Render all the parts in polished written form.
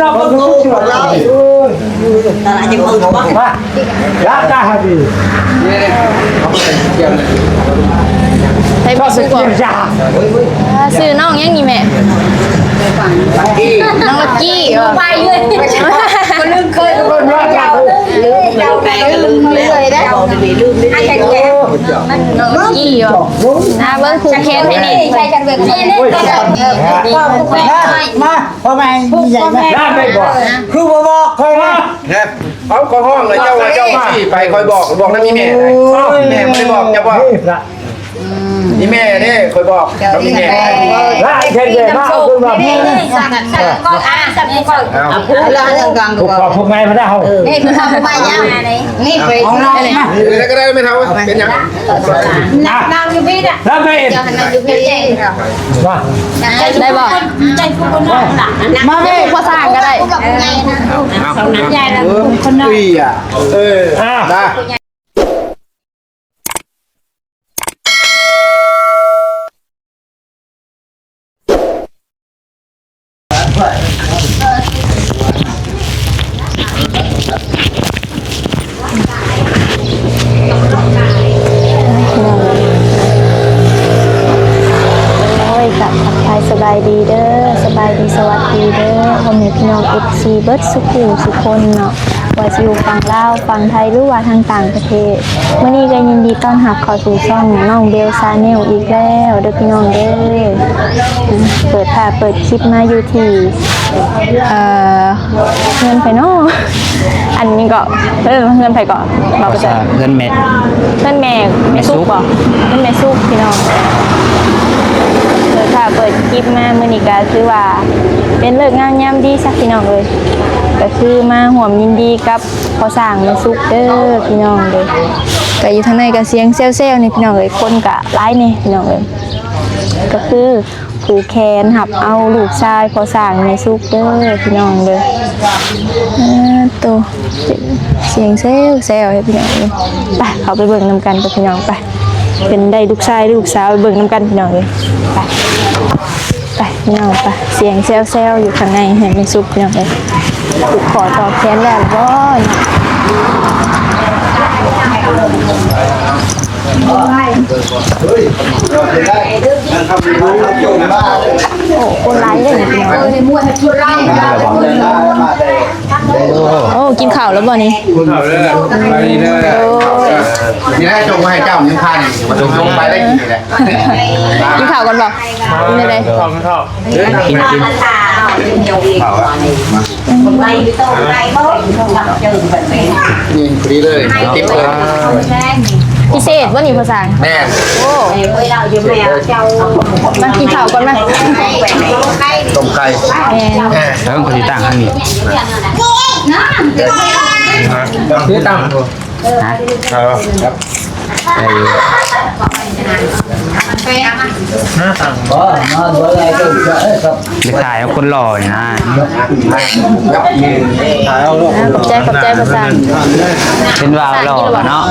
เราก็รู้ว่าเราตลาดยังมือผมว่ารักได้ดีใส่บอกก่อนซื้อน้องยังนี่แม่น้องลักกี้ไปเลยคนลืมเคยคนลืมเราไปก็ลืมเลยได้ลืมได้น้องลักกี้อ่ะนะเบิ้งคูเคนให้นี่ใช่จังเลยมาพ่อแม่ใหญ่มาได้บอกคือบอกเคยมาเนี่ยเอาขอห้องเลยเจ้ามาไปคอยบอกนั่นนี่แม่แม่ไม่ได้บอกจะบอกนี่แม่เนี่ยคอยบอกแล้วนี่แม่ได้แค่เดียวมาเอาขึ้นมาก็สั่งก่อนแล้วเรื่องกลางก็พวกไงมาได้เหรอนี่คือทำมายังนี่ไปแล้วก็ได้ไม่เท่าเป็นยังนางอยู่พี่เนี่ยแล้วไม่จะนางอยู่พี่เองมาได้บอกใจคุณมาไม่ภาษาก็ได้ใหญ่นะคนน้อยได้สบายดีเด้อสบายดีสวัสดีเด้อพ่อแม่พี่น้อง FC เบิร์ดสุขุสุคนเนาะว่าจะอยู่ฝั่งลาวฝั่งไทยหรือว่าทางต่างประเทศมื้อนี้ก็ยินดีต้อนรับเข้าสู่ช่องน้องเบลชาแนลอีกแล้วเด้อพี่น้องเด้อเปิดคลิปมาอยู่ที่เงินไผเนาะอันนี้ก็เงินไผก็บอกว่าเงินแม่ซุกบ่เงินแม่ซุกพี่น้องเปิดคลิปมาเมื่อนี้ก็คือว่าเป็นเลิกงานยามดีสักพี่น้องเลยก็คือมาห่วมยินดีกับพอสร้างมาซุกเด้อพี่น้องเลยก็อยู่ทางในก็เสียงเซลนี่พี่น้องเลยคนก็ร้ายนี่พี่น้องเลยก็คือผูกแขนหับเอาลูกชายพอสร้างมาซุกเด้อพี่น้องเลยตัวเสียงเซลให้พี่น้องเลยไปเขาไปเบิ่งนำกันกับพี่น้องไปเป็นได้ลูกชายลูกสาวเบิ่งน้ำกันพี่น้องเลยไปพี่น้องไปเสียงเซลอยู่ข้างในเห็นเป็นซุปพี่น้องเลยถูกขอตอบแทนแล้วบ่โอ้คนร้ายเลยพี่น้องโอ้กินข้าวแล้วบ่นี่คุณเขาเลยไปดีเลยนี่ได้จงมาให้เจ้ายังพันมาจงไปได้กี่เลยกินข้าวกันบ่ไม่ได้ข้าวกินนี่พอดีเลยติ๊บเลยพิเศษว่านี่ภาษาแม่โอ้มากินข้าวก่อนมาต้มไก่แล้วก็ติดตั้งอันนี้นี่ตั้งครับไปถ่ายเอาคนหล่อนะ ขอบใจภาษาเป็นวาวหล่อเนาะ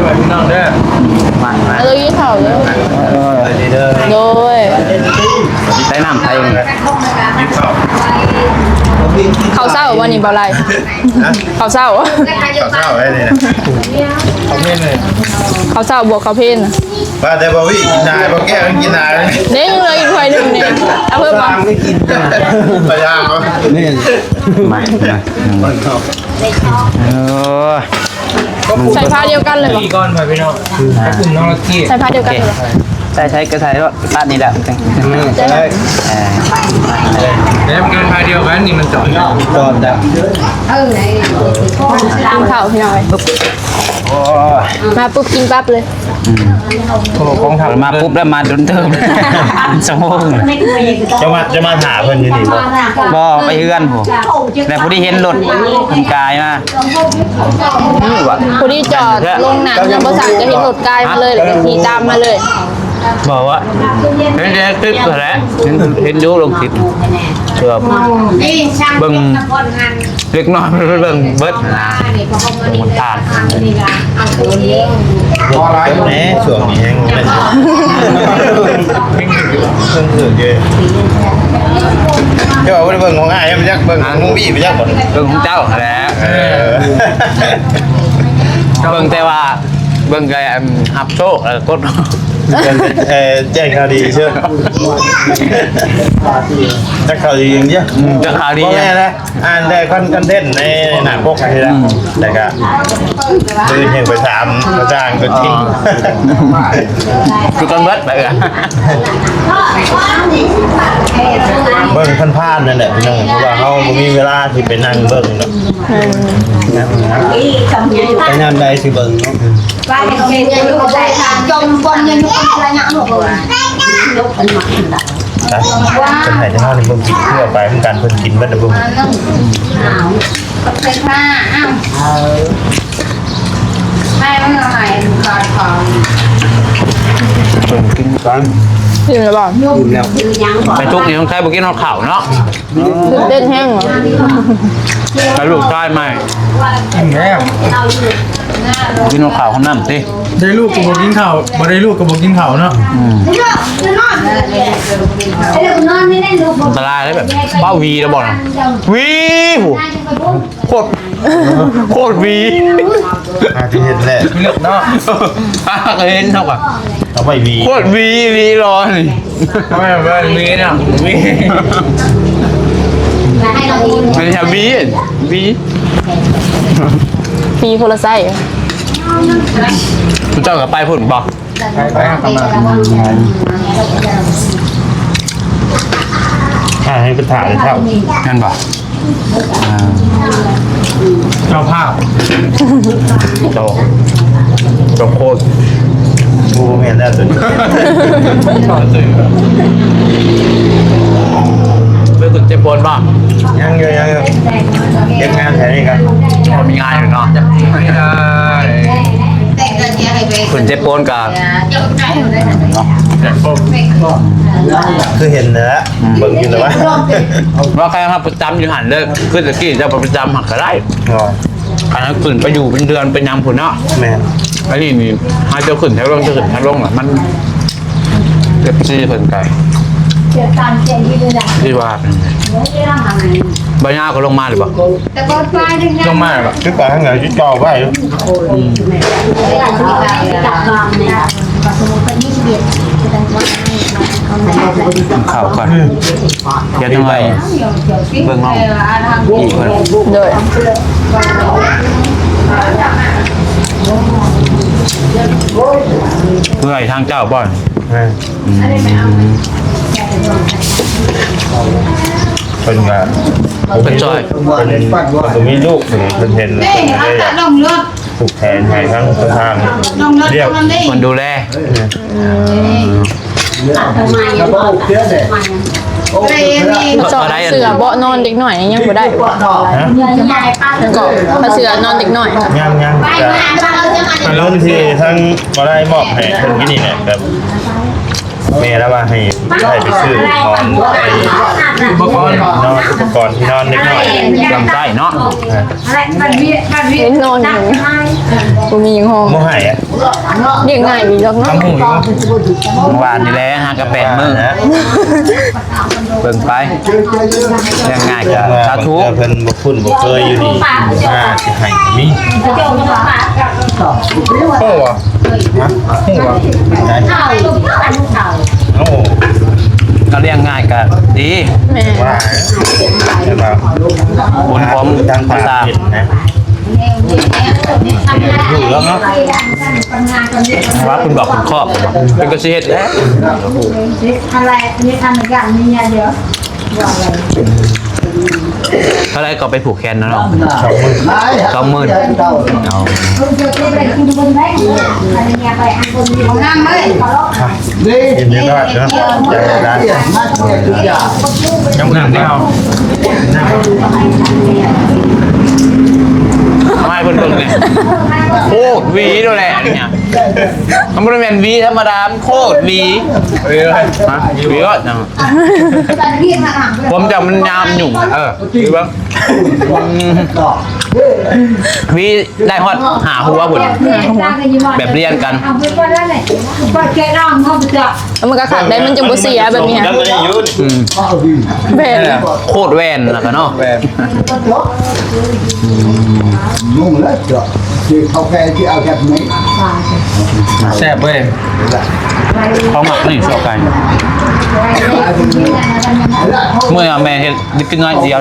แบบน้องเด้อมันมาเรายิ้มเขาเลยโดยได้น้ำไทยเขาเศร้าวันนี้เบาไรเขาเศร้าอะไรเนี่ยเขาเพ่นเลยเขาเศร้าบวกเขาเพ่นป้าแต่บอกวิกินนายบอกแก้วกินนายเนี่ยยังเลยอีกถ้วยหนึ่งเนี่ยเอาเพิ่มมาไม่กินพยายามนี่มาใส่ผ้าเดียวกันเลยก้อนมาพี่น้องกลุ่มน้องลักกี้ใส่ผ้าเดียวกันเลยใช้ก็ใช้ว่าป้านี่แหละใช่แล้วมันพาเดียวกันนี่มันจอดแบบกินข้าวพี่น้อยมาปุ๊บกินปั๊บเลยของทำมาปุ๊บแล้วมาโดนเติมสมองจะมาถาเพิ่นอยู่นี่บ่ไปเฮือนผมแต่พอดีเห็นรถคนกายมาพอดีจอดลงหนังยังภาษาจะเห็นรถกายมาเลยแล้วก็ขี่ตามมาเลย บอกว่าเห็นแต่คลิปก็แล้วเห็นดูลงคลิปเชื่อเบิ่งเล็กน้อยเบิ่งเบิดนะมันทาน พอไร แหน่ช่วงนี้ยังเป็นเพิ่งถือเยอะเจ้าว่าเบิ่งของอ้ายมันยักเบิ่งของนุ่งบี้มันยักบ่ เบิ่งของเจ้าแหล้วเบิ่งแต่ว่าเบิ่งไกหับโชคแล้วกด แจ้งข่าวดีเชื่อจะข่าวดีอย่างเดียว จะข่าวดี พ่อแม่นะอ่านได้คอนเทนต์ในหนังพวกนี้แล้วแต่ก็คือยังไปถามพระจ้างก็จริง คือกันเบิดไปอ่ะ เบิ่งพันพานนั่นแหละพี่น้องเพราะว่าเขาบ่มีเวลาที่ไปนั่งเบิ่งเนาะไปงานใดสิเบิ่งเนาะ จมบนยังอยู่อะไรเงี้ยหนูเลย จ้ะคนไหนจะเฮานี่เบิ่งสิเพื่อไปเหมือนกันเพิ่นกินเบิดน่ะเบิ่ง ใส่ผ้าอ้าวให้มันอะไรขายของ เพิ่นกินกัน ถึงแล้วบอก ไปทุกนี่ต้องใช้บุกินข้าวเนาะ ตื่นเต้นแห้งเหรอ ไปลูกชายใหม่ แม่ กินข้าวข้างน้ำสิ ได้ลูกกับบอกกินข้าวบ่ได้ลูกกับบอกกินข้าวเนาะ อันตรายเลยแบบป้าวีแล้วบอกนะวีโหโคตรโคตรวี อาที่เห็นแหละ เลือกเนาะ เคยเห็นเท่ากับ เอาไปวี โคตรวีรอนี่ ทำไมแบบมีเนี่ยมี มันจะวี ปีโพลไซต์ คุณเจ้ากับไปพุ่นบอก ไปทำมา ให้เป็นถ่ายเท่า นั่นบอก เจ้าภาพ โจโคตร บูแม่นแล้วตัวนี้ เรื่องคุณเจ็บปวดบ้าง ยังอยู่เก็บงานแถวนี้กัน มีงานอยู่เนาะ ไม่ได้ คุณเจ็บปวดกับ คือเห็นแล้วเบิ่งอยู่แล้วว่า ว่าใครมาประจำอยู่หันเลยคือตะกี้จะประจำหักก็ได้ อ๋อ อันนั้นขึ้นไปอยู่เป็นเดือนเป็นยำผุนเนาะ แม่น อันนี้นี่หาเจ้าขึ้นแถวลงเจ้าขึ้นแถวลงอ่ะมันเจ็บซี่เพิ่นไก่ที่ว่าใบหน้าก็ลงมาหรือเปล่า ลงมาแบบ คือปลาข้างเหนือจุดจ่อไว้ ข่าวก่อนเดี๋ยวยังไงเบิ่งน้องอีกคน โดย เพื่อให้ทางเจ้าบ่อน เป็นงาน เป็นจอย เป็นมีลูกเป็นเห็นเลยผูกแขนให้ทั้งทางเรียก คนดูแล จอดเสือเบาะนอนเด็กหน่อยยังบ่ได้บ่เกาะมาเสือนอนเด็กหน่อย ยังแต่รุ่นที่ทั้งมาได้มอบให้คนที่นี่เนี่ยแบบเมย์แล้วว่าให้ไปซื้อนอนไป อุปกรณ์ นอนอุปกรณ์ที่นอนนิดหน่อย ลำไส้เนาะ เห็นนอนอยู่บ่มีหยังห้อง โมหายอ่ะ เรียกง่ายดีจังเนาะ ทำหูอยู่ เมื่อวานนี่แหละฮะกระแปดมือ นะ เบิ่งไปยังง่ายกับสาธุ เพิ่นบ่คุ้นบ่เคยอยู่ดีสิให้มี โอ้โห ฮะโอ้ ก็เรียงง่ายกับดี แม่ ว่าใช่ป่ะ บุญพร้อม ทาง ภาษา นะอยู่แล้วเนาะ ว่าคุณบอกคุณครอบเป็นกระเซ็ดแล้ว อะไรนี่ทำอย่างนี้เยอะ อะไรก็ไปผูกแขนนะเนาะ 20,000 เอา น้ำเลย ยินดีด้วยเนาะใจร้าน ยังหนังไม่เอา ทำไมเพิ่นเบิ่งเนี่ย โคตรวีด้วยแหละเนี่ยมันไม่ได้เป็นวีธรรมดาโคตรวีวีก็นะผมจะมันยามหยุ่งวีบ้างวีได้ฮอตหาหัวบุญแบบเรียนกันมันก็ขัดได้มันจะบ่เสียแบบนี้ แล้วก็ได้ยุ่น แม่น โคตรแวนแล้วกันเนาะ นุ่งแล้วจ้ะที่เขาแค่ที่เอาจากนี้ แซ่บเว้ยเขาหมักนี่ชอบกันเมื่อแม่เห็นดิกินง่ายเดียว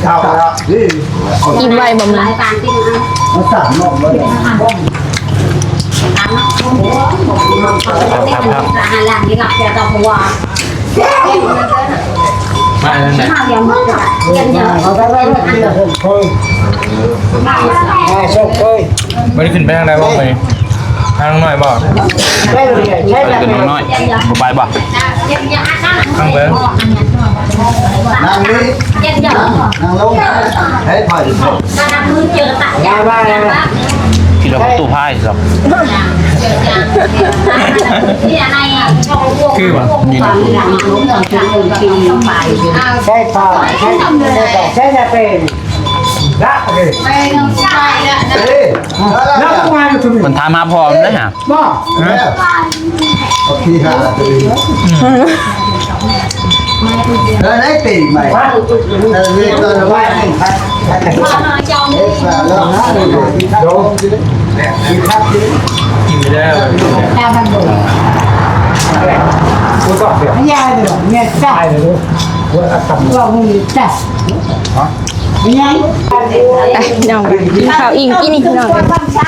ข้าวแล้วนี่ อิ่มไว้บ่มึง มาสั่งนอกมาเลย มาเลยไหน เขาได้แล้วเนี่ยผมเคยชอบเคย ไม่ได้ขึ้นไปทางใดบ้างไปทางหน่อยบ่ ใช่เลยใช่ ไป เลย ขึ้นน้อยไปบ่ทางเบิ้ง นางนี้นางลงให้ถ่ายดิยาบ้า ที่เราตู้พายหรอกคือวะนี่นะ ใช่ป่าใช่ใช่จะเป็นรักเลยรักมาอยู่ทุก มันทำมาพร้อมนะฮะ บ้าโอเคฮะได้ตีใหม่นี่ตัวว่านี่ครับแล้วนะโดนกินครับกิน กินไม่ได้ ยาเลยเนี่ยจ่ายเลยว่าทำเราไม่จ่ายยังไง ไปพี่น้องกินข้าวอิ่มกินนี่พี่น้อง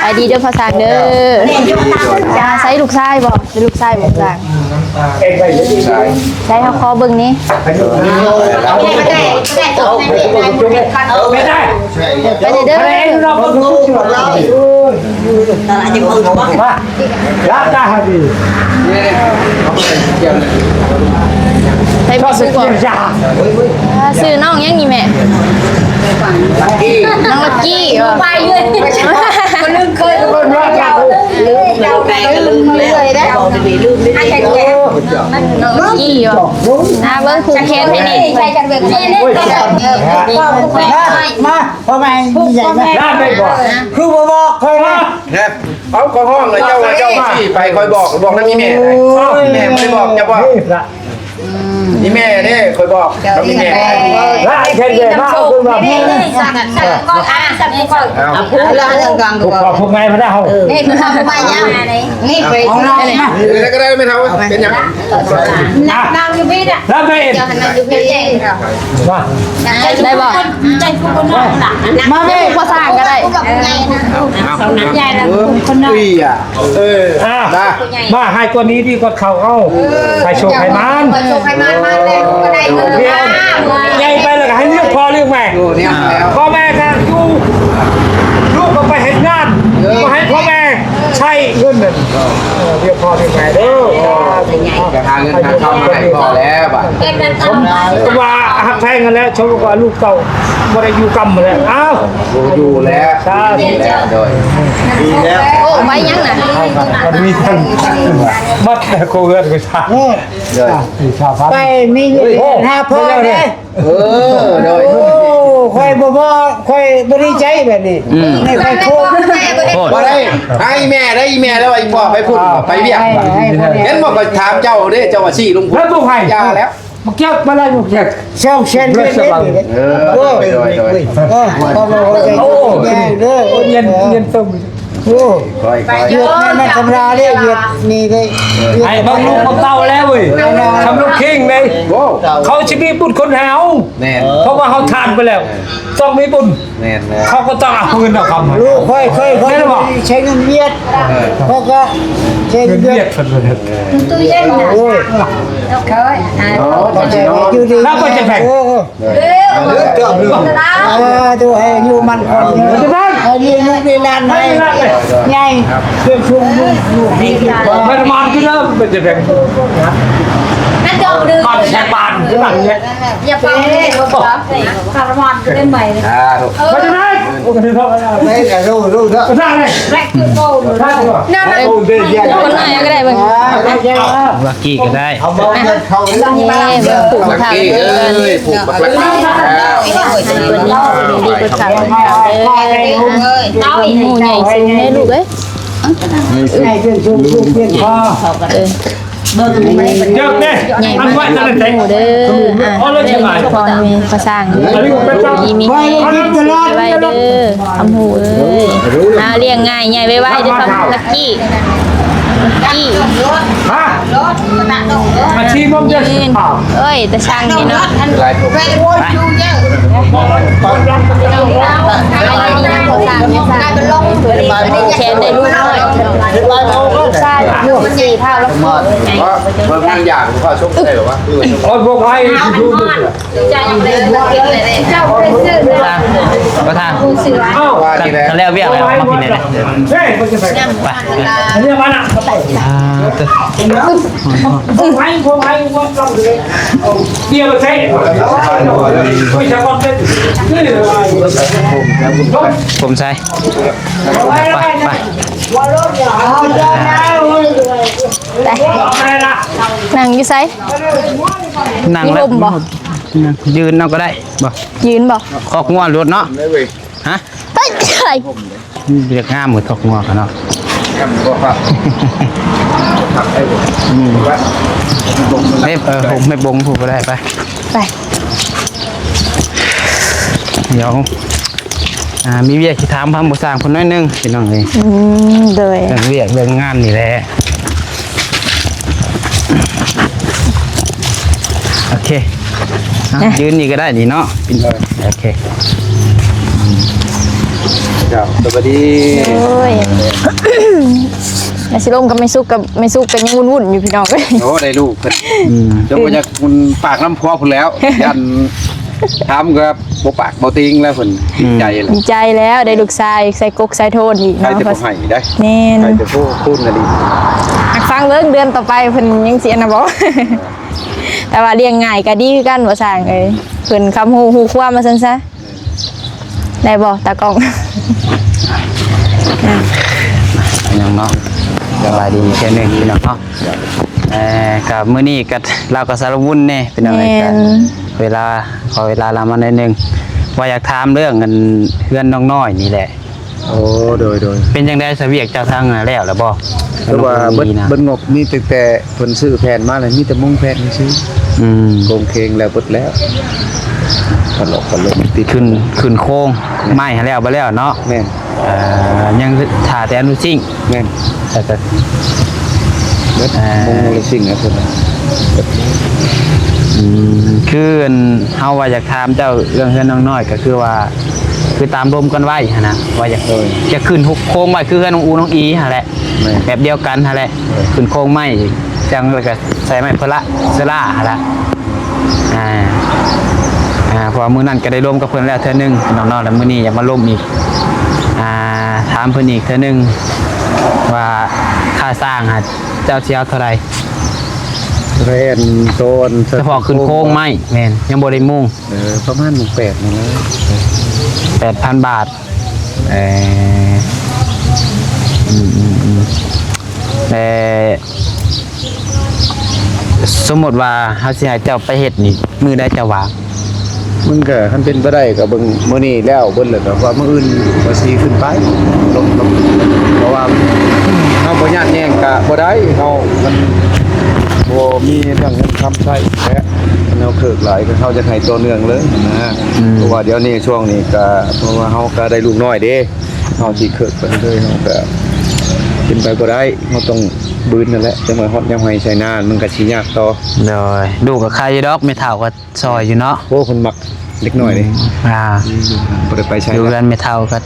ไปดีเด้อพ่อสร้างเด้อใส่ลูกชายบ่เป็นลูกชายบ่สร้างใส่เฮาขอเบิ่งนี้ ไม่ได้ ไปเด้อ เราก็รู้ว่าเราตลาดจะเปิดบ้างว่ารักได้ฮะดี ใส่บ่สุกบ่ซื้อน้องยังนี่แม่น้องลักกี้ไปเลยคนนึงเคยคนรักเราไปลืมเลยได้ให้กันแก่น้องลักกี้อ่ะนะเบิ่งผูกแขนให้นี่ใส่กันเบิ่งนี่มาพ่อแม่ใหญ่ไหมได้ไปก่อนคือบอกเคยนะ เอาก็ห้องเลยเจ้าว่าเจ้าสี่ไปคอยบอกนะมีแม่แม่ไม่ได้บอกเจ้าว่านี่แม่เนี่ยคอยบอกแล้วมีแม่ ได้แค่เดียวมาคือแบบนี้พวกไงมาได้เหรอนี่คือทำไปยังนี่ไปแล้วก็ได้ไม่เท่าเป็นยัง นางอยู่พี่น่ะแล้วไปเอ็ดว่า ได้บ่มาแม่พ่อสร้างก็ได้ ปีอ่ะมาให้ตัวนี้ดีกว่าเขาเอาให้โชคให้มันใหญ่ไปแล้วให้เลือกพ่อเลือกแม่ เนี่ยแล้ว พ่อแม่กันอยู่ลูกก็ไปเห็นงานก็ให้พ่อแม่ใช้เงินนั่นเรียกพ่อเรียกแม่เด้อ จะหาเงินหาเข้ามาให้พ่อแล้วบ่ะ ก็ว่าหักแพงกันแล้วชมว่าลูกเก่าบ่ได้อยู่กรรมแล้วอ้าว อยู่แล้วดีแล้วโดยดีแล้ว โอ้ไว้ยังน่ะ มันมีท่านมัดแต่โคเงินก็ชาชาพันไปมีหาพ่อเด้โดย โอ้ค่อยบ่ค่อยบ่ดีใจแบบนี้นี่ค่อยโค บ่ได้ให้แม่ได้แม่แล้วไอ้พ่อไปพูดไปเรียกงั้นบอกก็ถามเจ้าเด้เจ้าว่าชี้ลุงพูด แล้วตัวไผ ยาแล้ว มาเกี่ยวมาอะไรมาเกี่ยวเช่าเช่นเลยโอ้โอ้เด้อเงินต้มโอ้เยือดนั่นธรรมดาเลยเยือดนี่เลยไอ้บางลูกบางเต้าแล้วเว้ยทำลูกคิงเลยเขาจะมีบุญคนหาว แน่น เพราะว่าเขาทานไปแล้วต้องมีบุญ แน่น เขาก็ต้องเอาเงินเอาคำลูกค่อยใช้เงินเวียดเพราะก็ใช้เงินเวียดตู้เย็นโอ้ยอยู่ดีแล้วก็จะแพงดูให้อยู่มันคนจะแพง เรียนลูกเรียนหลานให้ใหญ่เพื่อชุมลูกนี่คือ มันมันขึ้นแล้วมันจะแบ่ง นั่นจะเอาดื้อ มันแช่ปานขึ้นหลังเนี่ย อย่าไปเลยรถบัสคาร์บอนเล่นใหม่เลย มันจะได้โอ้ยเท่ากัน ไม่แต่รู้เถอะ ก็ได้เลย แรกคือโก้เลย ได้ดีกว่า นั่น โอ้เดี๋ยว คนหน่อยก็ได้เบิ่ง ลักกี้ก็ได้ เอามาเขา นี่เบิ่งผูก ลัก ขา กี้ เด้อ เอ้ยผูกบักลักกี้แล้ว เพิ่นดีกดขาเด้อเอาอีหมูใหญ่สูงให้ลูกเอ้ย ใหญ่เพื่อนชุมลูกเพื่อนพ่อ เยอะเนี่ย ใหญ่ มัน มาก ว่าจะได้ หมูเด้อพรมีภาษาอีมีให้ไว้เด้อทำหูเอ้ยเลี้ยงง่ายใหญ่ไว้เด้อทำลักกี้กี้ ฮะอาชีพผมจะ เอ้ยแต่ช่างนี่เนาะ ลายผูก แขนได้ลูกน้อยใช่ลูกสี่เท่าแล้ว เพราะเมื่อบางอย่างเขาชกได้หรอวะ โอ้ยพวกไอ้ดู จะยังเล่นเลยเจ้าเป็นสื่อเลย ก็ทาง อ้าวว่าที่แล้ว ทะเลเบี้ยอะไรมากินเนี่ยเฮ้ยมันจะไปไปอันนี้มันอ่ะพวกไอ้พวกเราเลยเกี่ยวใช่ไม่ใช่ความเป็นผมใช่ไปไป นั่งอยู่ไซ นั่งแล้วยืนนั่งก็ได้บ่ ยืนบ่ คอกงัวรถเนาะฮะ เฮ้ยอะไร เรียกง่ามเหมือนคอกงัวกันเนาะ ไม่บงผูกก็ได้ไป ไป เดี๋ยวมีเวียกที่ถามพังบุษางคนน้อยนึงพี่น้องเลย โดย เรื่องเวียกเรื่องงานนี่แหละโอเคยืนนี่ก็ได้นี่เนาะโอเคสวัสดี โอ้ยแต่สิลมกับไม่สุกกับไม่สุกกันยังวุ่นๆอยู่พี่น้องเลย โอ้ได้ลูกเดี๋ยวมันจะคุณปากน้ำพอคุณแล้วยันทำกับโบปากโบติงแล้วคุณใจเลย ดีใจแล้วได้ลูกชายใส่กกใส่โทนอีก ใคร เนาะ จะมาให้ได้ แม่น ใครจะพูดกันดี หักฟังเลิกเดือนต่อไปเพิ่นยังเสียนะบ่ แต่ว่าเลี้ยงง่ายก็ดีคือกันว่าสั่งเอ้ยเพิ่นคำฮู้ความมาซั่นซะได้บ่ตากล้อง ยังเนาะสบายดีแค่นึงพี่น้องเนาะกับมื้อนี้กับเราก็สารวุ่นแน่เป็นอะไรกันเวลาขอเวลาเรามาหน่อยนึงว่าอยากถามเรื่องเงินเพื่อนน้องน้อยนี่แหละ โอ้โดย เป็นจังได๋เสวียกเจ้าทางแล้วบ่ เพราะว่าเบิ้ลงบมีแต่เพิ่นซื้อแผ่นมาเลยมีแต่มุ้งแผ่นซื้อโกงเคงแล้วเบิดแล้วตลกติด ขึ้นโค้งไม้ให้แล้วบ่แล้วเนาะ แม่น ยังถ่าแต่อนุซิ่ง แม่น แต่ เบิดมุ้งเลยสิ่งนะเพิ่น คือเฮาว่าอยากถามเจ้าเรื่องเฮือนน้องน้อยก็คือว่าคือตามรมกันไว้หั่นนะว่าอยากจะขึ้นโค้งไว้คือเฮือนน้องอูน้องอีหั่นแหละแบบเดียวกันหั่นแหละขึ้นโค้งไม้จังแล้วก็ใส่ไม้พละเสลาหั่นล่ะเพราะมื้อนั้นก็ได้ร่วมกับเพิ่นแล้วเทื่อนึงน้องๆแล้วมื้อนี้อยากมาร่วมอีกถามเพิ่นอีกเทื่อนึงว่าค่าสร้างเจ้าสิเอาเท่าไหร่ แผ่นโซน เฉพาะขึ้นโค้งไม้แม่นยังบ่ได้มุ่ง ประมาณ18นี่นะ 8,000 บาทสมมติว่าเฮาสิให้เจ้าไปเฮ็ดนี่มือได้เจ้าวาง มึงก็คันเป็นบ่ได้ก็เบิ่งมื้อนี้แล้วเบิ่นแล้วก็ว่ามื้ออื่นบ่สิขึ้นไปลงเพราะว่าเฮาบ่ญาติแย่งก็บ่ได้เฮามันบ่มีเรื่องเงินคำใช้แท้เฮาเคิกหลายก็เฮาจะให้ตัวเนื่องเลยนะเพราะว่าเดี๋ยวนี้ช่วงนี้ก็เพราะว่าเฮาก็ได้ลูกน้อยเด้เฮาสิเคิกไปเลยเฮาก็เป็นไปบ่ได้เฮาต้องบืนนั่นแหละจังว่าฮอดยามให้ใช้นานมันก็สิยากต่อ เลยดูกับใครดอกไม่เท่าก็ซอยอยู่เนาะ โอ้เพิ่นมักเล็กน้อยเด้ บ่ได้ไปใช้ อยู่กันไม่เท่าก็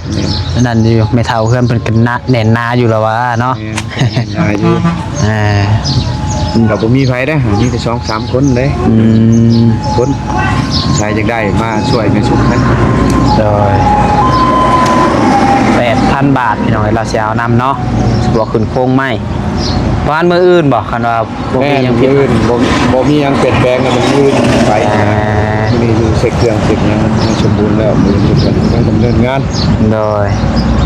นั่นอยู่ไม่เท่าเพื่อนเป็นกันแน่นนาอยู่แล้ววะเนาะ นายอยู่เราบ่มีไผได้มีแต่2-3คนเด้คนใช้จังได้มาช่วยแม่สุขนะ เลย 8,000 บาทพี่น้องเราสิเอานำเนาะบ่ขึ้นโครงไม้ประมาณมื้ออื่นบ่คันว่าบ่มี แม่ ห ยั ยัง ง ผิ ผิ ด ด อื่นบ่มีหยังเปลี่ยนแปลงแล้วมันอื่นไปมีอยู่เช็คเครื่องเช็คหยังมันสมบูรณ์แล้วมือทุกคนต้องดำเนินงาน โดย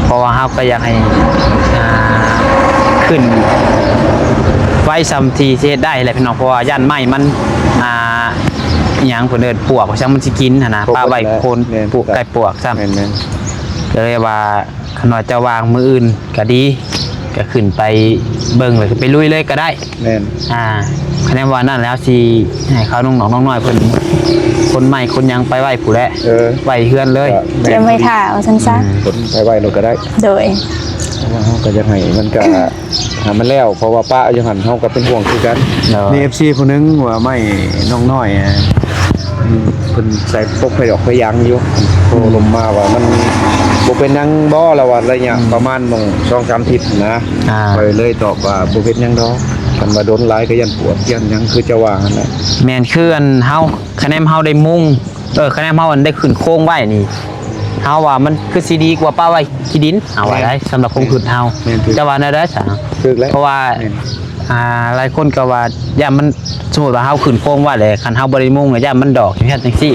เพราะว่าเฮาก็อยากให้ขึ้นไว้ซ้ำทีสิเฮ็ดได้แหละพี่น้องเพราะว่าย่านไม้มันอิหยังเพิ่นเอิ้นปวกว่าซั่นมันสิกินหั่นนะปลาไว้โคนปลูกไก่ปวกซ้ำ แม่น ก็เลยว่าขนอยจะวางมืออื่นก็ดีก็ขึ้นไปเบิ่งเลยไปลุยเลยก็ได้ แม่น คะแนนว่านั่นแล้วสิให้เขาน้องๆน้อยๆเพิ่นคนใหม่คนยังไปไหว้ผู้แลไหว้เฮือนเลย เตรียมไว้ท่าเอาซั่นซะ คนไปไว้เราก็ได้ โดย เพราะว่าเฮาก็จะให้มันก็หามันแล้วเพราะว่าป้าอยู่หั่นเฮาก็เป็นห่วงคือกันมี FC คนนึงว่าไม่น้องน้อยเพิ่นใส่ปกไผดอกไผยางอยู่โทรลมมาว่ามันบ่เป็นหยังบ่ละว่าระยะประมาณมง 2-3 อาทิตย์นะไปเลยตอบว่าบ่เป็นหยังดอกคันว่าโดนหลายก็ยันปวดยันหยังคือจะว่าหั่นแหละ แม่นคืออันเฮาคะแนนเฮาได้มุ่งคะแนนเฮาอันได้ขึ้นโค้งไว้นี่เฮาว่ามันคือสิดีกว่าป้าไว้ขี้ดินเอาไว้ได้สำหรับความคิดเฮาจะว่าได้ซะ ถึกแล้ว เพราะว่าหลายคนก็ว่าย่ามันสมมุติว่าเฮาขึ้นโค้งไว้เลยคันเฮาบ่ได้มุ่งย่ามันดอกอย่างเฮ็ดจังซี่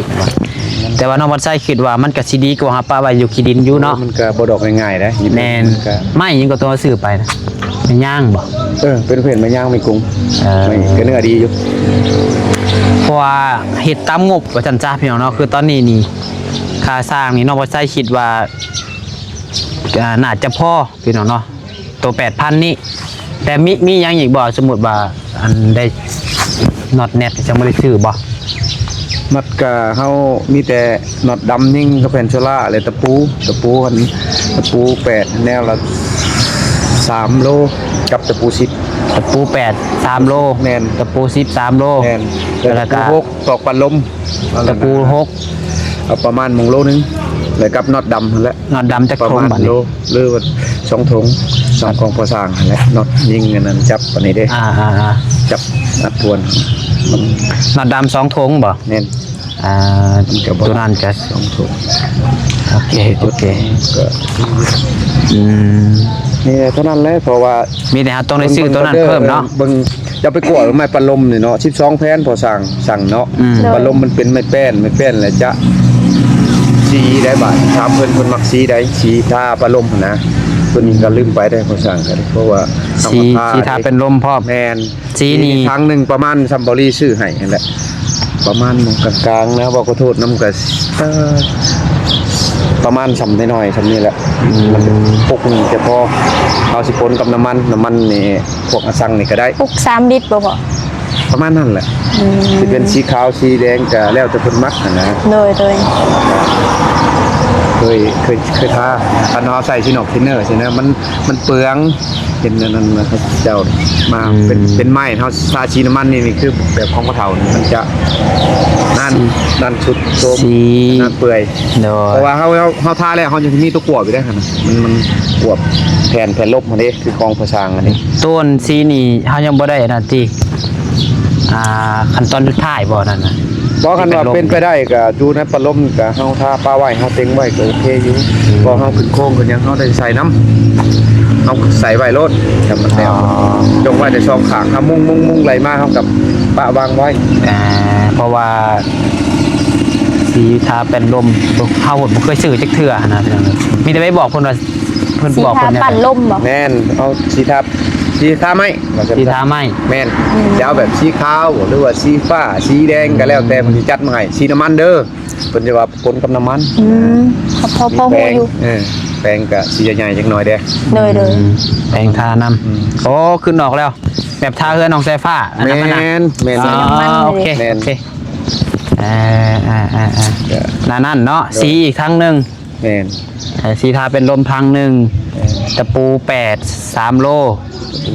แต่ว่าน้องวัดไส้คิดว่ามันก็สิดีกว่าเฮาป้าไว้อยู่ขี้ดินอยู่เนาะ มันก็บ่ดอกง่ายๆนะ แน่น ก็ ไม่ยิงก็ตัวซื้อไปนะไม่ย่างบ่ เป็นเพื่อนมาย่างไม่กรุง ไม่ก็เนื้อดีอยู่ เพราะว่าเฮ็ดตามงบว่าจันจ้าพี่น้องเนาะคือตอนนี้นี่ค่าสร้างนี่น้องวัดไส้คิดว่าน่าจะพอพี่น้องเนาะตัว 8,000 นี่แต่มีหยังอีกบ่สมมุติว่าอันได้น็อตเน็ตจังบ่ได้ซื้อบ่ มัดกะเฮามีแต่น็อตดำนิ่งกับแผ่นโซล่าเลยตะปูอันตะปู8แนวละ3โลกับตะปู10 ตะปู8 3โล แม่น ตะปู10 3โล แม่น แล้วก็ ตะปู6ตอกปันลม ตะปู6 เอาประมาณ1โลนึงแล้วกับน็อตดำนั่นแหละ น็อตดำจัก ประ ทง มาณ บัด โล นี้ หรือว่า2ถุง2ของพอสร้างนั่นแหละน็อตยิงอันนั้นจับอันนี้เด้จับอัดทวนมัน น็อตดำ2ทงบ่ แน่น ตัวนั้นจะ 2ถุง โอเคก็อืม นี่เท่านั้นแหละเพราะว่า มีแต่ต้องได้ซื้อตัวนั้นเพิ่มเนาะ เบิ่งจะไปกวดไม้ปลาลมนี่เนาะ12แผ่นพอสั่งเนาะ อืม ปลาลมมันเป็นไม้แป้นแล้วจะสีได้บาทถามเพิ่นมักสีใดสีทาปลาลมนะตัวนี้ก็ลืมไปได้พอสั่งกันเพราะว่า สีทาเป็นลมพร้อม แม่น สีนี่ ครั้งหนึงประมาณซัมบอรี่ซื้อให้นั่นแหละประมาณหมองกลางๆนะบอกขอโทษนำก็ประมาณซำน้อยๆซำนี้แหละมันเป็นพวกนี้จะพอเอาสิปนกับน้ำมันนี่พวกอสังนี่ก็ได้ ปุก3ลิตรบ่พอ ประมาณนั้นแหละสิเป็นสีขาวสีแดงก็แล้วแต่เพิ่นมักนะ โดย เคยทาคันเฮาใส่ซินอกทินเนอร์ใช่นะมันเปลืองเป็นนั่นนะครับเจ้ามาเป็นไม้เฮาทาสีน้ำมันนี่คือแบบของกระเฒ่านี่มันจะนั่นชุดโซม สี นั่นเปื่อย โด เพราะว่าเฮาทาแล้วเฮาจะมีตัวกวบอยู่ได้คั่นน่ะมันกวบแผ่นลบมันเด้คือกองภาษาอันนี้ ต้นสีนี่เฮายังบ่ได้นั่นติขั้นตอนสุดท้ายบ่นั่นน่ะ บ่คันว่าเป็นไปได้ก็ดูในปลาลมก็เฮาทาปลาไว้เฮาเต็งไว้ก็โอเคอยู่บ่เฮาขึ้นโค้งขึ้นหยังเฮาได้ใส่น้ำเอาใส่ไว้รถจำมันแล้วจงไว้ได้สองข้างถ้ามุ่งไหลมาเฮากับปะวางไว้ เพราะว่าสีทาเป็นลมเฮาบ่เคยซื้อจักเทื่อนะพี่น้องมีแต่ไปบอกเพิ่นว่าเพิ่น สี บอก ทา เพิ่น ปั่นลมบ่ แม่นเอาสีทาไหม สีทาไม้ แม่นจะเอาแบบสีขาวหรือว่าสีฟ้าสีแดงก็แล้วแต่เพิ่นสิจัดมาให้สีน้ำมันเด้อเพิ่นจะว่าปนกับน้ำมัน พอฮู้อยู่ แปลงก็สีใหญ่ๆจักหน่อยเด้ โดย แปลงทานำโอ้ขึ้นออกแล้ว แบบทาเฮือนน้องสายฟ้าอัน แม่ นั้นน่ะ น โอเค แม่น โอเคนั่นเนาะสีอีกครั้งหนึง แม่น สีทาเป็นลมพังหนึ่งตะปู8 3 โล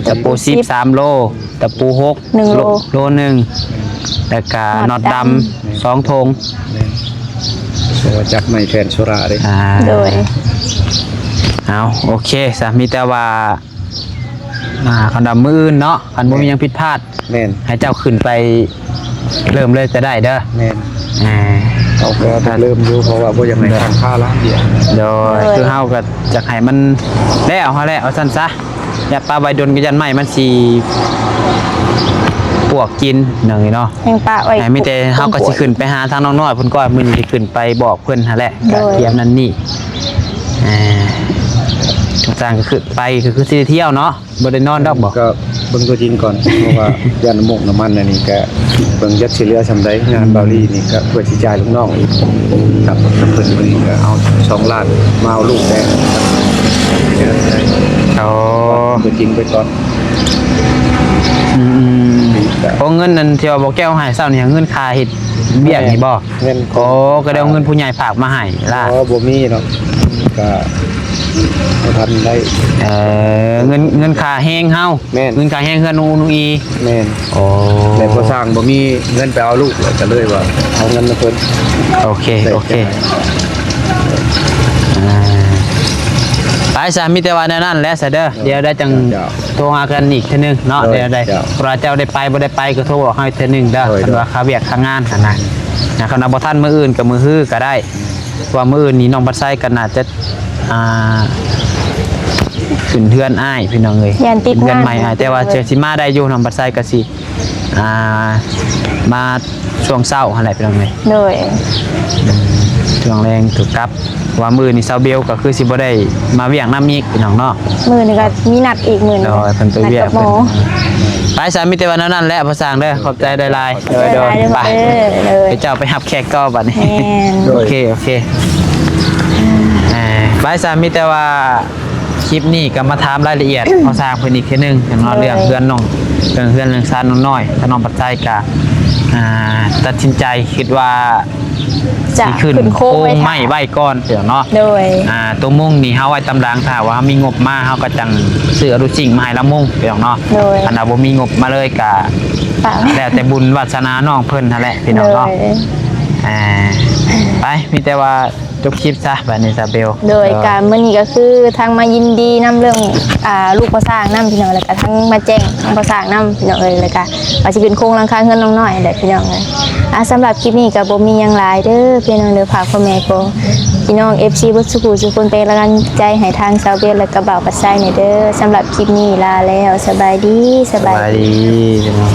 ตะปู10 3 โลตะปู6 โลหนึ่งแล้วก็น็อตดำ2 ธง เพราะว่าจักไม่แผ่นโซราเด้ โดย เอาโอเคสามีแต่ว่าคันดำมืออื่นเนาะคันบ่มีหยังผิดพลาด แม่น ให้เจ้าขึ้นไปเริ่มเลยจะได้เด้อ แม่น อ่า เอาก็เริ่มอยู่เพราะว่าบ่อยากให้ทางค่าล้านเดียว โดยคือเฮาก็จะให้มันแล้วเฮาแล้วเอาซั่นซะอย่าปลาใบดนก็ยันไหม้มันสิปวกกินอย่างนี้เนาะ แห่งปะไว้ มีแต่เฮาก็สิขึ้นไปหาทางน้องน้อยเพิ่นก็มื้อนี้สิขึ้นไปบอกเพิ่นหั่นแหละก็เตรียมนั่นนี่ทุกทางก็คือไปคือสิเที่ยวเนาะบ่ได้นอนดอกบ่ ก็เบิ่งตัวจริงก่อนเพราะว่าย่านน้ำมูกน้ำมันอันนี้ก็เบิ่งยัดสิเหลือซำใดงานบาลีนี่ก็เพื่อสิจ่ายลูกน้องอีกครับเพิ่นมื้อนี้ก็เอา2ล้านมาเอาลูกแดง โอ้ ตัวจริงไปก่อน โอ้เงินนั่นที่ว่าบ่แก้วให้เช้านี่เงินค่าเฮ็ดเบี้ยนี่บ่ เงิน โอ้ก็ได้เอาเงินผู้ใหญ่ฝากมาให้ล่ะ อ๋อบ่มีเนาะก็บ่ทันได้ เงินค่าแห้งเฮา แม่น เงินค่าแห้งเฮือนนุ่งอี แม่น โอ้ แต่พอสร้างบ่มีเงินไปเอาลูกเลยก็เลยว่าเอาเงินมาเพิ่น โอเคไปซะมีแต่ว่าแนวนั้นแหละซะเด้อเดี๋ยวได้จังโทรหากันอีกเทื่อนึงเนาะเดี๋ยวได้เพราะว่าเจ้าได้ไปบ่ได้ไปก็โทรบอกให้เทื่อนึงเด้อคันว่าค่าเวียกค่างานหั่นน่ะนะคันว่าบ่ทันมื้ออื่นก็มื้อฮื้อก็ได้ว่ามื้ออื่นนี่น้องบัดไซก็น่าจะขึ้นเทือนอ้ายพี่น้องเอ้ย ยันติด เทือน งาน ใหม่อ้ายแต่ว่าเจอสิมาได้อยู่น้องบัดไซก็สิมาช่วงเช้าหั่นแหละพี่น้องเอ้ย โดย ช่วงแรงถูกครับว่ามือนี่เซาเบลก็คือสิบ่ได้มาเวียงน้ำอีกพี่น้องเนาะ มื้อนี้ก็มีนัดอีกมื้อนึง โดยเพิ่นไปเวียง นัดกับหมอ ไปสามีแต่วันนั้นแหละภาษาเด้อขอบใจได้หลายๆโดย ได้ๆ ไป เลย ไปเจ้าไปหับแขกก็บัดนี้ แม่น โอเคไปสามีแต่ว่าคลิปนี้ก็มาถามรายละเอียดภาษาเพิ่นอีกทีนึงอย่างเนาะเรื่องเพื่อนน้องเรื่องซานน้องน้อยถ้าน้องปัจจัยก็ตัดสินใจคิดว่า จะ สิขึ้น ขึ้นโค้ โค้ ง ง ไว้ ไม้ไว้ก่อนเดี๋ยวเนาะ โดย ตัวมุ่งนี่เฮาไว้ตำรางถ้าว่ามีงบมาเฮาก็จังซื้ออรุจิงมาให้ละมุ่งพี่น้องเนาะ โดย อันน่ะบ่มีงบมาเลยก็ ฝาก แล้วแต่บุญวาสนาน้องเพิ่นนั่นแหละพี่น้อง โด เนาะ ย ไปมีแต่ว่าจบคลิปซะบัดนี้ซาเบล โดยการมื้อนี้ก็คือทางมายินดีนํเรื่องลูกภาษานํพี่น้องแล้วก็ทั้งมาแจ้งทางภาษานํพี่น้องเอ้ยแล้วก็ว่าสิขึ้นโครงหลังคาเฮือนน้องน้อยเด้อพี่น้องเอ้ยสำหรับคลิปนี้ก็บ่มีหยังหลายเด้อพี่น้องเด้อฝากพ่อแม่ก็พี่น้อง FC บ่สุขุทุกคนเป็นกำลังใจให้ทางสาวเบลและก็บ่าวปัสไซนี่เด้อสำหรับคลิปนี้ลาแล้วสบายดี สบายดีพี่น้อง